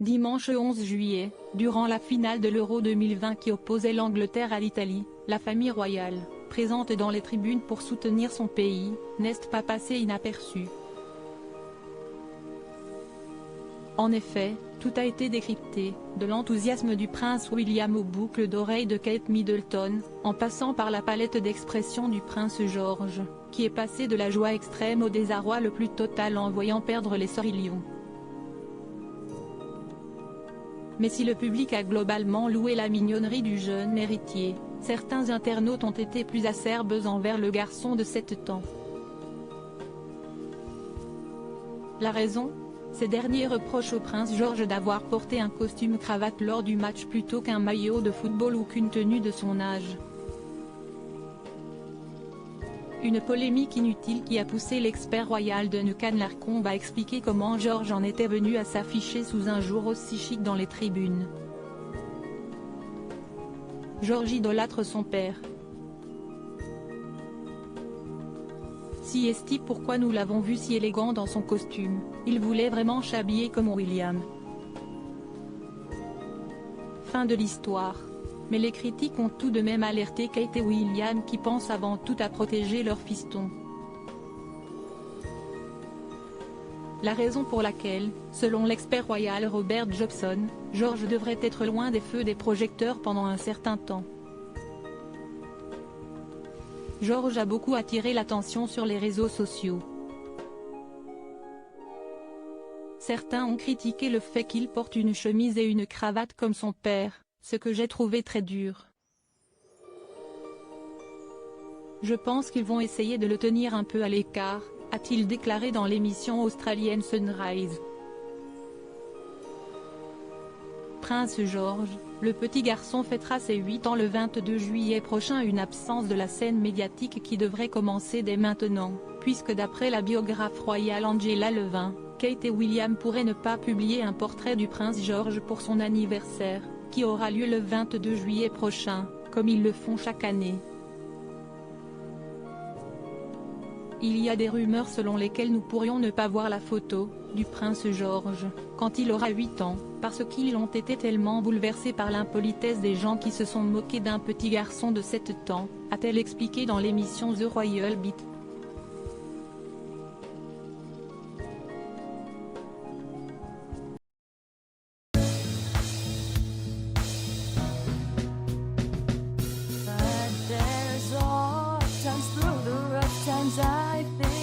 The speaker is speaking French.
Dimanche 11 juillet, durant la finale de l'Euro 2020 qui opposait l'Angleterre à l'Italie, la famille royale, présente dans les tribunes pour soutenir son pays, n'est pas passée inaperçue. En effet, tout a été décrypté, de l'enthousiasme du prince William aux boucles d'oreilles de Kate Middleton, en passant par la palette d'expressions du prince George, qui est passé de la joie extrême au désarroi le plus total en voyant perdre les Sorilions. Mais si le public a globalement loué la mignonnerie du jeune héritier, certains internautes ont été plus acerbes envers le garçon de 7 ans. La raison ? Ces derniers reprochent au prince George d'avoir porté un costume cravate lors du match plutôt qu'un maillot de football ou qu'une tenue de son âge. Une polémique inutile qui a poussé l'expert royal de Cannes-Larcombe à expliquer comment George en était venu à s'afficher sous un jour aussi chic dans les tribunes. George idolâtre son père. Si esti pourquoi nous l'avons vu si élégant dans son costume, il voulait vraiment s'habiller comme William. Fin de l'histoire. Mais les critiques ont tout de même alerté Kate et William qui pensent avant tout à protéger leur fiston. La raison pour laquelle, selon l'expert royal Robert Jobson, George devrait être loin des feux des projecteurs pendant un certain temps. George a beaucoup attiré l'attention sur les réseaux sociaux. Certains ont critiqué le fait qu'il porte une chemise et une cravate comme son père, ce que j'ai trouvé très dur. Je pense qu'ils vont essayer de le tenir un peu à l'écart, a-t-il déclaré dans l'émission australienne Sunrise. Prince George, le petit garçon fêtera ses 8 ans le 22 juillet prochain, une absence de la scène médiatique qui devrait commencer dès maintenant, puisque d'après la biographe royale Angela Levin, Kate et William pourraient ne pas publier un portrait du prince George pour son anniversaire, qui aura lieu le 22 juillet prochain, comme ils le font chaque année. Il y a des rumeurs selon lesquelles nous pourrions ne pas voir la photo du prince George quand il aura 8 ans, parce qu'ils ont été tellement bouleversés par l'impolitesse des gens qui se sont moqués d'un petit garçon de 7 ans, a-t-elle expliqué dans l'émission The Royal Beat. But there's all times through the rough times I think